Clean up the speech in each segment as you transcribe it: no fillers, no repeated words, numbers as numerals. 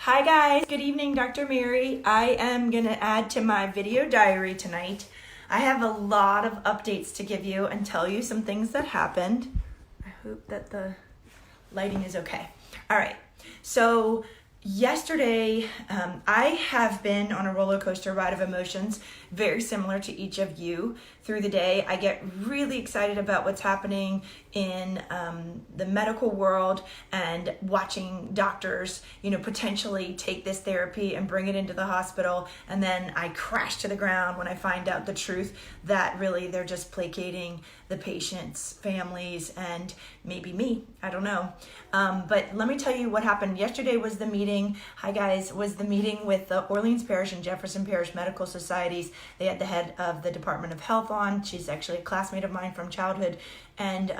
Hi guys, good evening, Dr. Mary. I am gonna add to my video diary tonight. I have a lot of updates to give you and tell you some things that happened. I hope that the lighting is okay. All right, so yesterday, I have been on a roller coaster ride of emotions, very similar to each of you through the day. I get really excited about what's happening in the medical world and watching doctors, potentially take this therapy and bring it into the hospital. And then I crash to the ground when I find out the truth that really they're just placating the patients, families, and maybe me. I don't know. But let me tell you what happened. Yesterday was the meeting. Hi guys, was the meeting with the Orleans Parish and Jefferson Parish Medical Societies. They had the head of the Department of Health on. She's actually a classmate of mine from childhood. And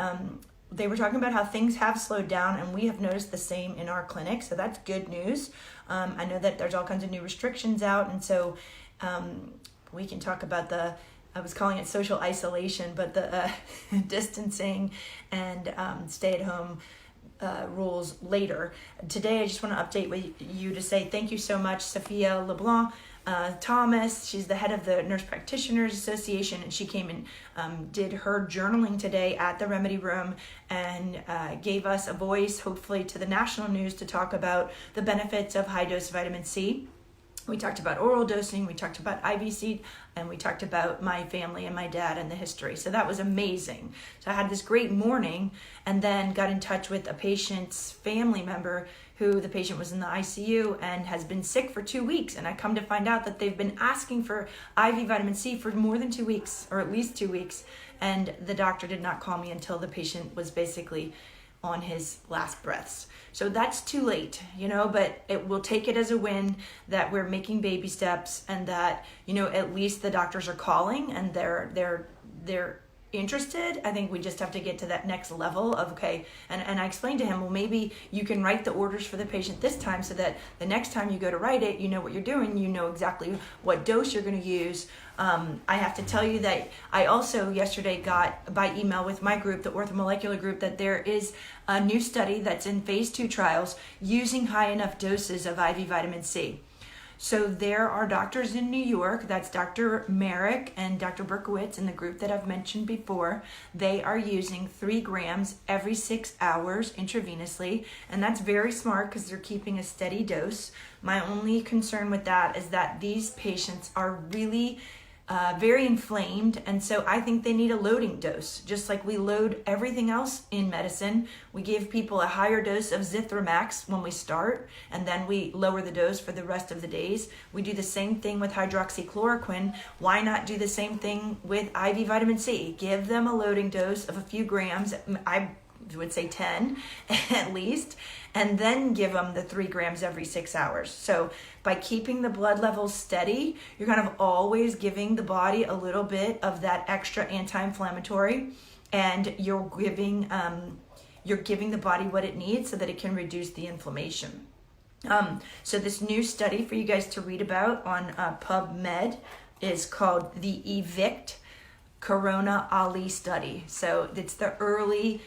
they were talking about how things have slowed down, and we have noticed the same in our clinic. So that's good news. I know that there's all kinds of new restrictions out. And so we can talk about I was calling it social isolation, but the distancing and stay-at-home rules later. Today, I just want to update with you to say thank you so much, Sophia LeBlanc Thomas. She's the head of the Nurse Practitioners Association, and she came and did her journaling today at the Remedy Room and gave us a voice, hopefully, to the national news to talk about the benefits of high-dose vitamin C. We talked about oral dosing, we talked about IV seed, and we talked about my family and my dad and the history. So that was amazing. So I had this great morning and then got in touch with a patient's family member who the patient was in the ICU and has been sick for 2 weeks. And I come to find out that they've been asking for IV vitamin C for more than 2 weeks, or at least 2 weeks. And the doctor did not call me until the patient was basically on his last breaths. So that's too late, but we'll take it as a win that we're making baby steps and that, at least the doctors are calling and they're interested. I think we just have to get to that next level of, okay, and I explained to him, well, maybe you can write the orders for the patient this time so that the next time you go to write it, you know what you're doing, you know exactly what dose you're going to use. I have to tell you that I also yesterday got by email with my group, the orthomolecular group, that there is a new study that's in phase 2 trials using high enough doses of IV vitamin C. So there are doctors in New York, that's Dr. Merrick and Dr. Berkowitz in the group that I've mentioned before. They are using 3 grams every 6 hours intravenously, and that's very smart because they're keeping a steady dose. My only concern with that is that these patients are really very inflamed, and so I think they need a loading dose. Just like we load everything else in medicine, we give people a higher dose of Zithromax when we start, and then we lower the dose for the rest of the days. We do the same thing with hydroxychloroquine. Why not do the same thing with IV vitamin C? Give them a loading dose of a few grams. I would say 10 at least, and then give them the 3 grams every 6 hours. So by keeping the blood levels steady, you're kind of always giving the body a little bit of that extra anti-inflammatory, and you're giving the body what it needs so that it can reduce the inflammation. So this new study for you guys to read about on PubMed is called the EVICT Corona Ali study. So it's the early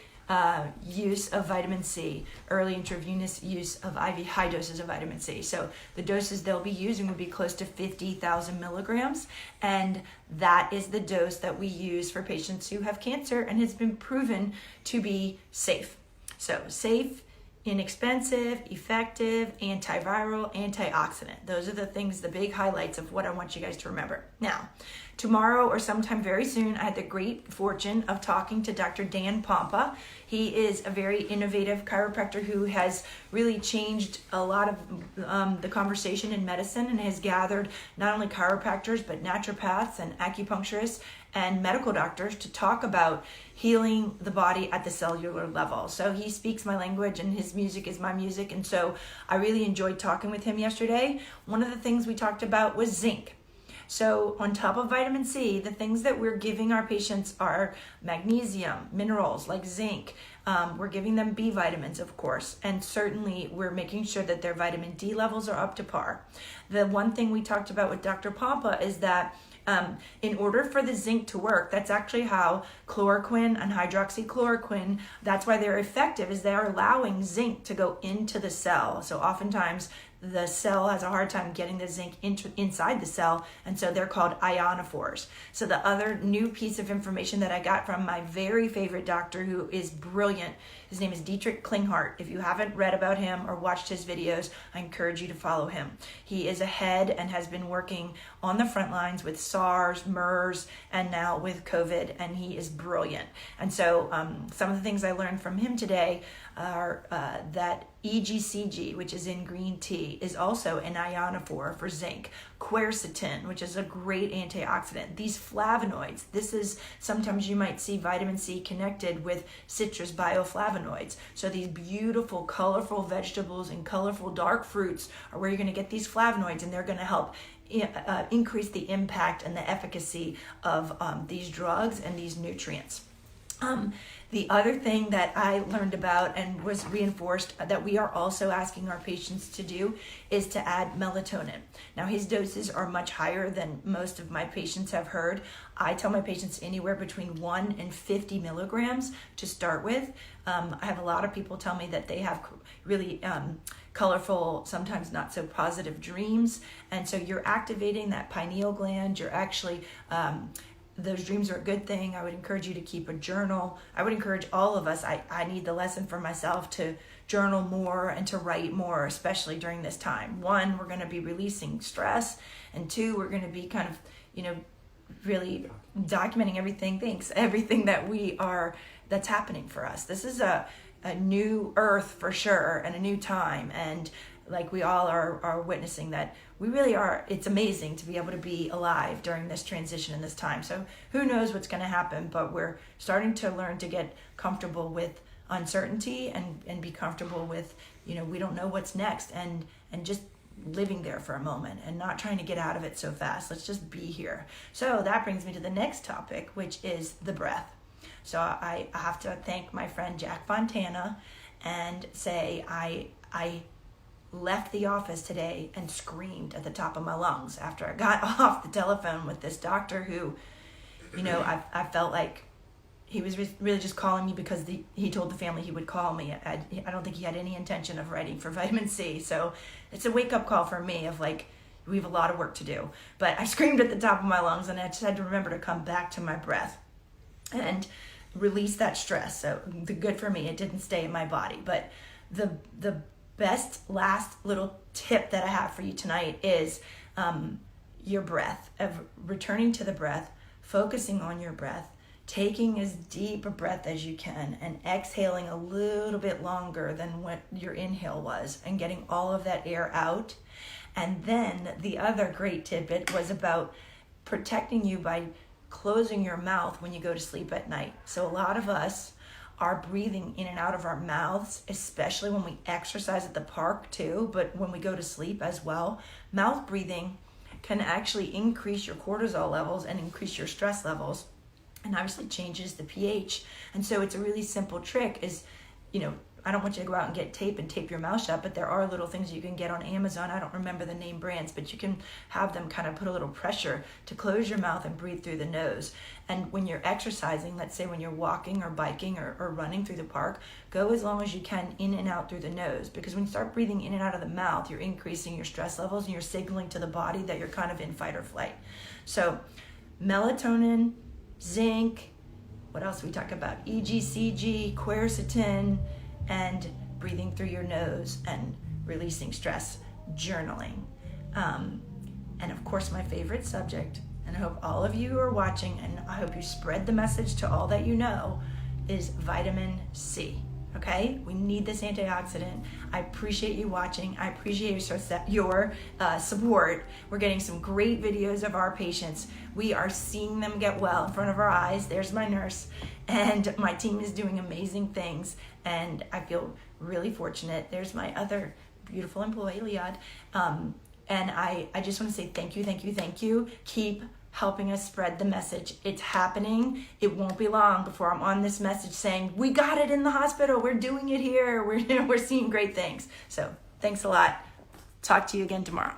use of vitamin C, early intravenous use of IV high doses of vitamin C. So the doses they'll be using will be close to 50,000 milligrams, and that is the dose that we use for patients who have cancer and has been proven to be safe. So safe, inexpensive, effective, antiviral, antioxidant. Those are the things, the big highlights of what I want you guys to remember. Now, tomorrow or sometime very soon, I had the great fortune of talking to Dr. Dan Pompa. He is a very innovative chiropractor who has really changed a lot of the conversation in medicine and has gathered not only chiropractors, but naturopaths and acupuncturists and medical doctors to talk about healing the body at the cellular level. So he speaks my language and his music is my music. And so I really enjoyed talking with him yesterday. One of the things we talked about was zinc. So on top of vitamin C, the things that we're giving our patients are magnesium, minerals like zinc. We're giving them B vitamins, of course, and certainly we're making sure that their vitamin D levels are up to par. The one thing we talked about with Dr. Pompa is that in order for the zinc to work, that's actually how chloroquine and hydroxychloroquine, that's why they're effective, is they're allowing zinc to go into the cell. So oftentimes the cell has a hard time getting the zinc inside the cell, and so they're called ionophores. So the other new piece of information that I got from my very favorite doctor, who is brilliant, his name is Dietrich Klinghardt. If you haven't read about him or watched his videos, I encourage you to follow him. He is ahead and has been working on the front lines with SARS, MERS, and now with COVID, and he is brilliant. And so some of the things I learned from him today are that EGCG, which is in green tea, is also an ionophore for zinc. Quercetin, which is a great antioxidant. These flavonoids, this is, sometimes you might see vitamin C connected with citrus bioflavonoids. So these beautiful, colorful vegetables and colorful dark fruits are where you're going to get these flavonoids, and they're going to help increase the impact and the efficacy of these drugs and these nutrients. The other thing that I learned about and was reinforced that we are also asking our patients to do is to add melatonin. Now, his doses are much higher than most of my patients have heard. I tell my patients anywhere between 1 and 50 milligrams to start with. I have a lot of people tell me that they have really colorful, sometimes not so positive dreams. And so you're activating that pineal gland. You're actually those dreams are a good thing. I would encourage you to keep a journal. I would encourage all of us, I need the lesson for myself to journal more and to write more, especially during this time. 1, we're going to be releasing stress, and 2, we're going to be kind of, really documenting everything that that's happening for us. This is a new earth for sure, and a new time, and like we all are witnessing that we really are. It's amazing to be able to be alive during this transition in this time. So who knows what's going to happen, but we're starting to learn to get comfortable with uncertainty and be comfortable with, we don't know what's next, and just living there for a moment and not trying to get out of it so fast. Let's just be here. So that brings me to the next topic, which is the breath. So I have to thank my friend Jack Fontana and say I left the office today and screamed at the top of my lungs after I got off the telephone with this doctor who, I felt like he was really just calling me because he told the family he would call me. I don't think he had any intention of writing for vitamin C. So it's a wake-up call for me of like, we have a lot of work to do. But I screamed at the top of my lungs, and I just had to remember to come back to my breath and release that stress. So the good for me, it didn't stay in my body. But the best last little tip that I have for you tonight is your breath, of returning to the breath, focusing on your breath, taking as deep a breath as you can and exhaling a little bit longer than what your inhale was and getting all of that air out. And then the other great tidbit was about protecting you by closing your mouth when you go to sleep at night. So a lot of us are breathing in and out of our mouths, especially when we exercise at the park too, but when we go to sleep as well. Mouth breathing can actually increase your cortisol levels and increase your stress levels, and obviously changes the pH. And so it's a really simple trick is, I don't want you to go out and get tape and tape your mouth shut, but there are little things you can get on Amazon. I don't remember the name brands, but you can have them kind of put a little pressure to close your mouth and breathe through the nose. And when you're exercising, let's say when you're walking or biking or running through the park, go as long as you can in and out through the nose, because when you start breathing in and out of the mouth, you're increasing your stress levels and you're signaling to the body that you're kind of in fight or flight. So melatonin, zinc, what else we talk about? EGCG, quercetin, and breathing through your nose and releasing stress, journaling. And of course, my favorite subject, and I hope all of you are watching, and I hope you spread the message to all that you know, is vitamin C. Okay? We need this antioxidant. I appreciate you watching. I appreciate your support. We're getting some great videos of our patients. We are seeing them get well in front of our eyes. There's my nurse. And my team is doing amazing things. And I feel really fortunate. There's my other beautiful employee, Liad. And I just want to say thank you. Keep helping us spread the message. It's happening. It won't be long before I'm on this message saying, we got it in the hospital. We're doing it here. We're seeing great things. So thanks a lot. Talk to you again tomorrow.